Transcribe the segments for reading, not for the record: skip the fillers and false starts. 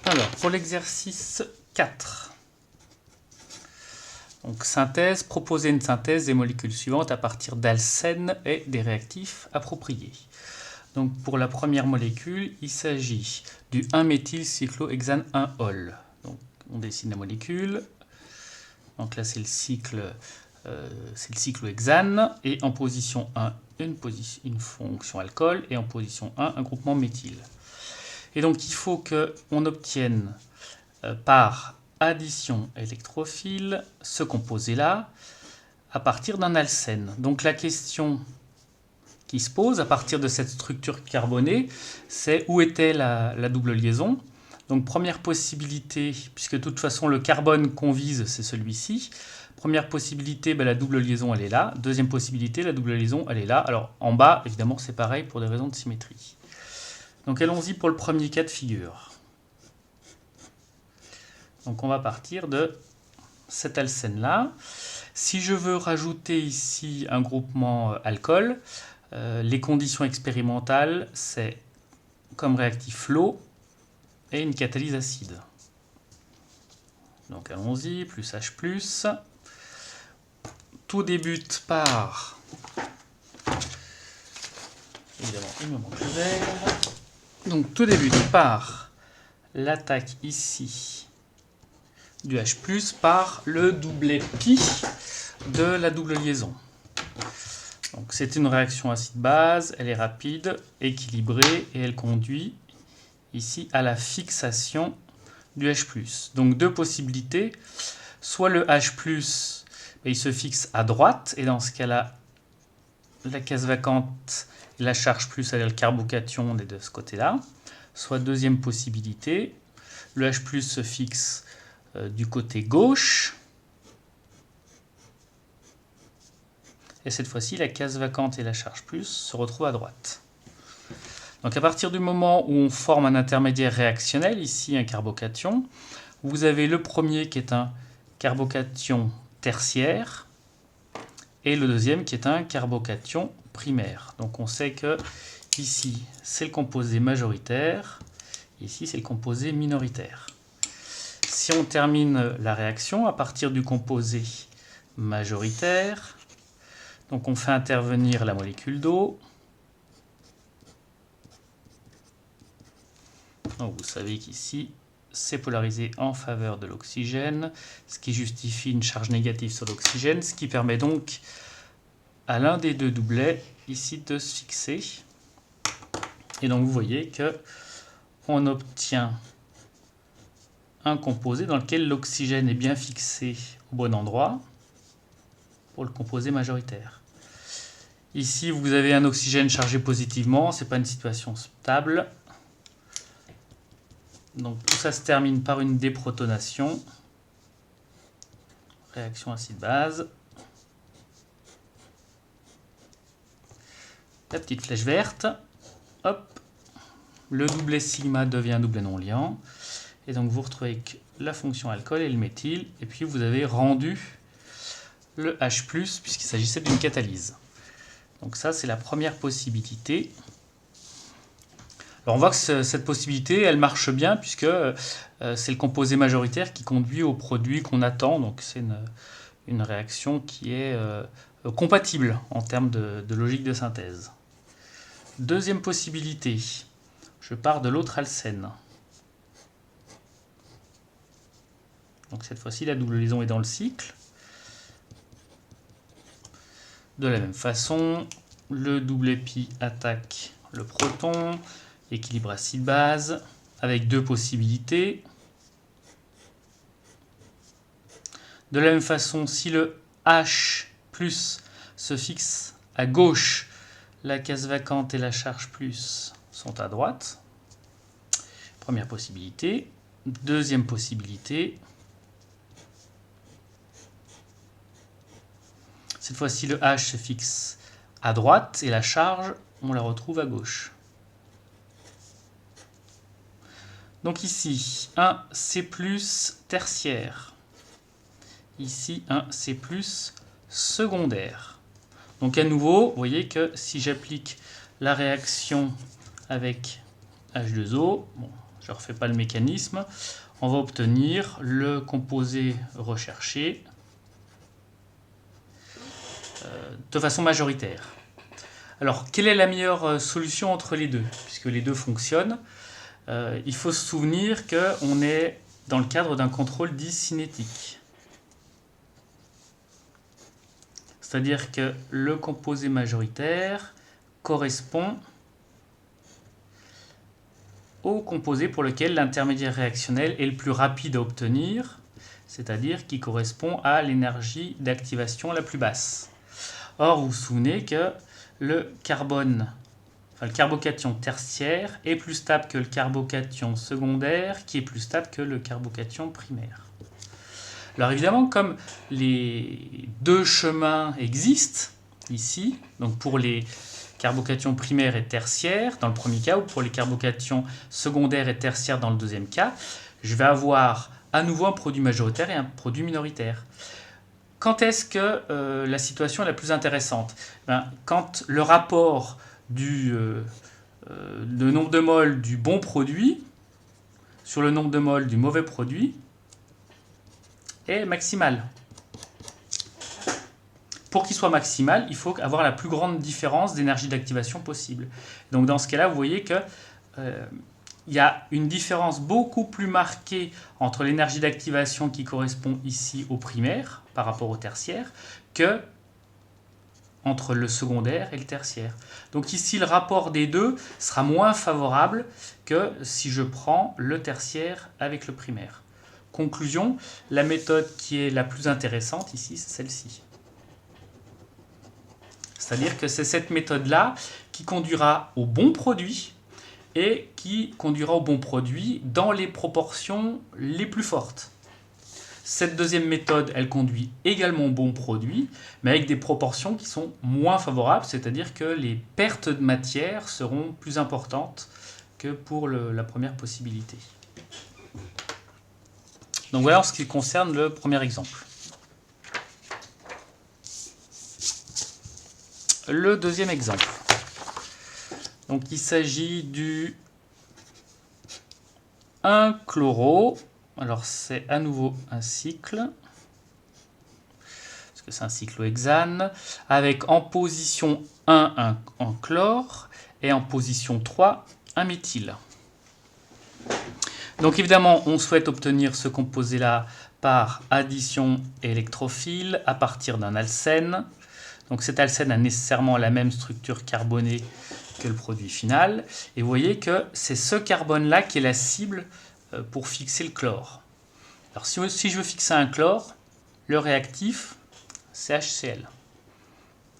Alors, pour l'exercice 4, donc synthèse, proposer une synthèse des molécules suivantes à partir d'alcènes et des réactifs appropriés. Donc pour la première molécule, il s'agit du 1-méthylcyclohexane 1-ol. Donc on dessine la molécule. Donc là c'est le cyclohexane, et en position 1, une fonction alcool, et en position 1, un groupement méthyle. Et donc il faut qu'on obtienne par addition électrophile ce composé-là à partir d'un alcène. Donc la question qui se pose à partir de cette structure carbonée, c'est où était la double liaison. Donc première possibilité, puisque de toute façon le carbone qu'on vise c'est celui-ci, première possibilité, la double liaison elle est là. Deuxième possibilité, la double liaison elle est là. Alors en bas évidemment c'est pareil pour des raisons de symétrie. Donc allons-y pour le premier cas de figure. Donc on va partir de cet alcène là. Si je veux rajouter ici un groupement alcool, les conditions expérimentales, c'est comme réactif l'eau et une catalyse acide. Donc allons-y, plus H+. Tout débute par... Évidemment, il me manque le verre. Donc tout débute par l'attaque ici du H+, par le doublet pi de la double liaison. Donc c'est une réaction acide-base, elle est rapide, équilibrée, et elle conduit ici à la fixation du H+. Donc deux possibilités, soit le H+, il se fixe à droite, et dans ce cas-là, la case vacante, la charge plus, c'est-à-dire le carbocation, on est de ce côté-là. Soit deuxième possibilité, le H+ se fixe du côté gauche, et cette fois-ci, la case vacante et la charge plus se retrouvent à droite. Donc à partir du moment où on forme un intermédiaire réactionnel, ici un carbocation, vous avez le premier qui est un carbocation tertiaire, et le deuxième qui est un carbocation primaire. Donc on sait que ici c'est le composé majoritaire, ici c'est le composé minoritaire. Si on termine la réaction à partir du composé majoritaire, donc on fait intervenir la molécule d'eau. Donc vous savez qu'ici c'est polarisé en faveur de l'oxygène, ce qui justifie une charge négative sur l'oxygène, ce qui permet donc à l'un des deux doublets ici de se fixer. Et donc vous voyez que on obtient un composé dans lequel l'oxygène est bien fixé au bon endroit pour le composé majoritaire. Ici vous avez un oxygène chargé positivement, ce n'est pas une situation stable. Donc tout ça se termine par une déprotonation. Réaction acide-base. La petite flèche verte. Hop. Le doublet sigma devient doublet non liant. Et donc vous retrouvez la fonction alcool et le méthyle. Et puis vous avez rendu le H+, puisqu'il s'agissait d'une catalyse. Donc ça, c'est la première possibilité. Alors on voit que cette possibilité, elle marche bien, puisque c'est le composé majoritaire qui conduit au produit qu'on attend. Donc c'est une réaction qui est compatible en termes de logique de synthèse. Deuxième possibilité, je pars de l'autre alcène. Donc cette fois-ci, la double liaison est dans le cycle. De la même façon, le doublet pi attaque le proton, équilibre acide-base, avec deux possibilités. De la même façon, si le H+ se fixe à gauche, la case vacante et la charge plus sont à droite. Première possibilité. Deuxième possibilité. Cette fois-ci, le H se fixe à droite et la charge, on la retrouve à gauche. Donc ici, un C+ tertiaire. Ici, un C+ secondaire. Donc à nouveau, vous voyez que si j'applique la réaction avec H2O, bon, je ne refais pas le mécanisme, on va obtenir le composé recherché de façon majoritaire. Alors, quelle est la meilleure solution entre les deux? Puisque les deux fonctionnent, il faut se souvenir qu'on est dans le cadre d'un contrôle dit cinétique. C'est-à-dire que le composé majoritaire correspond au composé pour lequel l'intermédiaire réactionnel est le plus rapide à obtenir, c'est-à-dire qui correspond à l'énergie d'activation la plus basse. Or, vous vous souvenez que le carbocation tertiaire est plus stable que le carbocation secondaire, qui est plus stable que le carbocation primaire. Alors évidemment, comme les deux chemins existent ici, donc pour les carbocations primaires et tertiaires dans le premier cas, ou pour les carbocations secondaires et tertiaires dans le deuxième cas, je vais avoir à nouveau un produit majoritaire et un produit minoritaire. Quand est-ce que la situation est la plus intéressante? Quand le rapport de nombre de moles du bon produit sur le nombre de moles du mauvais produit est maximal. Pour qu'il soit maximal, il faut avoir la plus grande différence d'énergie d'activation possible. Donc dans ce cas-là, vous voyez que il y a une différence beaucoup plus marquée entre l'énergie d'activation qui correspond ici au primaire par rapport au tertiaire que entre le secondaire et le tertiaire. Donc ici, le rapport des deux sera moins favorable que si je prends le tertiaire avec le primaire. Conclusion, la méthode qui est la plus intéressante ici, c'est celle-ci. C'est-à-dire que c'est cette méthode-là qui conduira au bon produit et qui conduira au bon produit dans les proportions les plus fortes. Cette deuxième méthode, elle conduit également au bon produit, mais avec des proportions qui sont moins favorables, c'est-à-dire que les pertes de matière seront plus importantes que pour la première possibilité. Donc voilà en ce qui concerne le premier exemple. Le deuxième exemple. Donc il s'agit du 1-chloro. Alors c'est à nouveau un cycle, parce que c'est un cyclohexane, avec en position 1 un chlore et en position 3 un méthyle. Donc évidemment on souhaite obtenir ce composé-là par addition électrophile à partir d'un alcène. Donc cet alcène a nécessairement la même structure carbonée que le produit final. Et vous voyez que c'est ce carbone-là qui est la cible pour fixer le chlore. Alors si je veux fixer un chlore, le réactif, c'est HCl.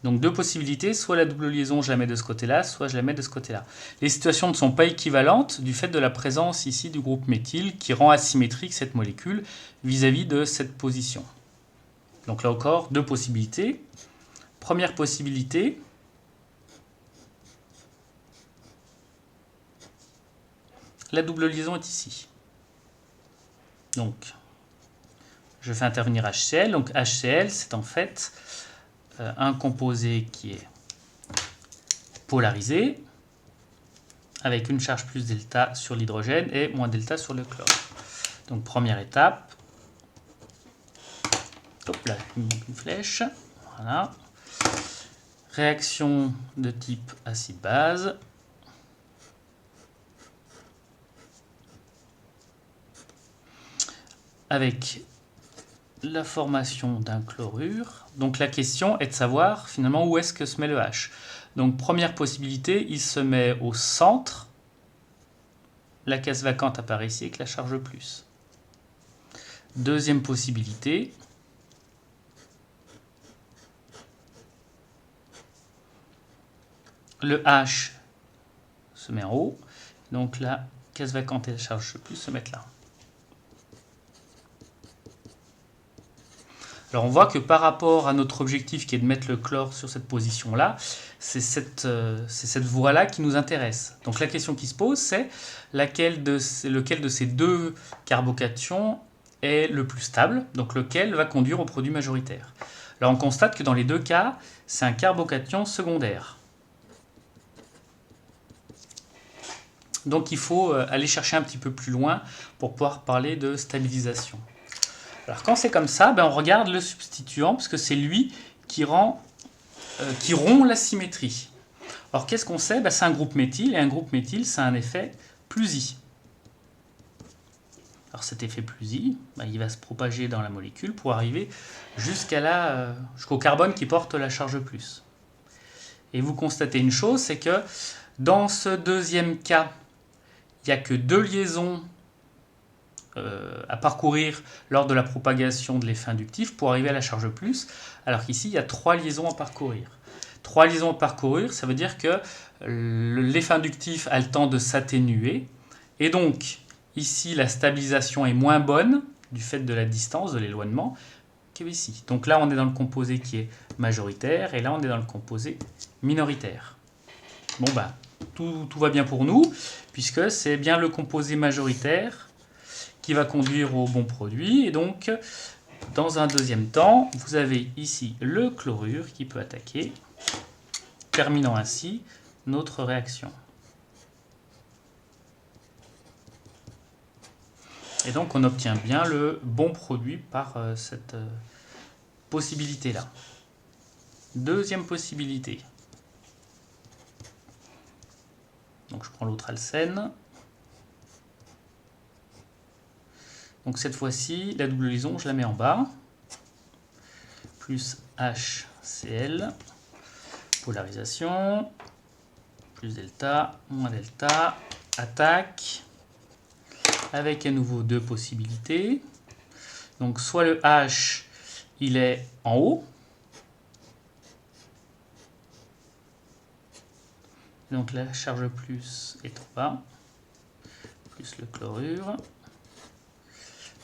Donc deux possibilités, soit la double liaison je la mets de ce côté-là, soit je la mets de ce côté-là. Les situations ne sont pas équivalentes du fait de la présence ici du groupe méthyle qui rend asymétrique cette molécule vis-à-vis de cette position. Donc là encore, deux possibilités. Première possibilité, la double liaison est ici. Donc, je fais intervenir HCl. Donc HCl, c'est en fait un composé qui est polarisé, avec une charge plus delta sur l'hydrogène et moins delta sur le chlore. Donc première étape, hop là, une flèche, voilà. Réaction de type acide-base. Avec la formation d'un chlorure. Donc la question est de savoir finalement où est-ce que se met le H. Donc première possibilité, il se met au centre. La case vacante apparaît ici avec la charge plus. Deuxième possibilité, le H se met en haut. Donc la case vacante et la charge plus se mettent là. Alors on voit que par rapport à notre objectif qui est de mettre le chlore sur cette position-là, c'est cette voie-là qui nous intéresse. Donc la question qui se pose, c'est lequel de ces deux carbocations est le plus stable, donc lequel va conduire au produit majoritaire. Alors on constate que dans les deux cas, c'est un carbocation secondaire. Donc il faut aller chercher un petit peu plus loin pour pouvoir parler de stabilisation. Alors quand c'est comme ça, on regarde le substituant, parce que c'est lui qui rompt la symétrie. Alors qu'est-ce qu'on sait? C'est un groupe méthyle, et un groupe méthyle, c'est un effet plus I. Alors cet effet plus I, il va se propager dans la molécule pour arriver jusqu'au carbone qui porte la charge plus. Et vous constatez une chose, c'est que dans ce deuxième cas, il n'y a que 2 liaisons à parcourir lors de la propagation de l'effet inductif pour arriver à la charge plus, alors qu'ici, il y a 3 liaisons à parcourir. 3 liaisons à parcourir, ça veut dire que l'effet inductif a le temps de s'atténuer, et donc, ici, la stabilisation est moins bonne du fait de la distance, de l'éloignement, qu'ici. Donc là, on est dans le composé qui est majoritaire, et là, on est dans le composé minoritaire. Bon, tout va bien pour nous, puisque c'est bien le composé majoritaire qui va conduire au bon produit. Et donc, dans un deuxième temps, vous avez ici le chlorure qui peut attaquer, terminant ainsi notre réaction. Et donc, on obtient bien le bon produit par cette possibilité-là. Deuxième possibilité. Donc, je prends l'autre alcène. Donc cette fois-ci, la double liaison, je la mets en bas. Plus HCl, polarisation, plus delta, moins delta, attaque, avec à nouveau 2 possibilités. Donc soit le H, il est en haut. Donc la charge plus est en bas, plus le chlorure.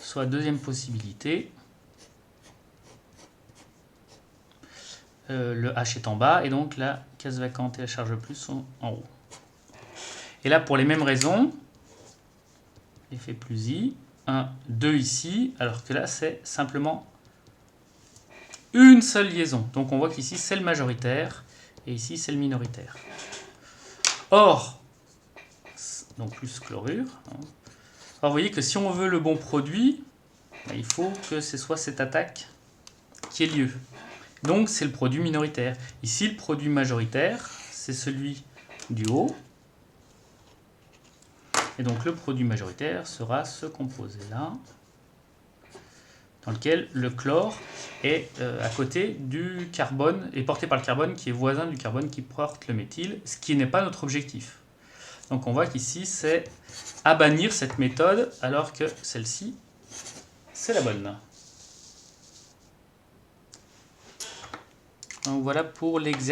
Soit deuxième possibilité, le H est en bas et donc la case vacante et la charge plus sont en haut. Et là, pour les mêmes raisons, effet plus I, 1, 2 ici, alors que là, c'est simplement une seule liaison. Donc on voit qu'ici, c'est le majoritaire et ici, c'est le minoritaire. Or, donc plus chlorure. Alors vous voyez que si on veut le bon produit, il faut que ce soit cette attaque qui ait lieu. Donc c'est le produit minoritaire. Ici, le produit majoritaire, c'est celui du haut. Et donc le produit majoritaire sera ce composé-là, dans lequel le chlore est à côté du carbone, est porté par le carbone qui est voisin du carbone qui porte le méthyle, ce qui n'est pas notre objectif. Donc on voit qu'ici, c'est à bannir cette méthode, alors que celle-ci, c'est la bonne. Donc voilà pour l'exercice.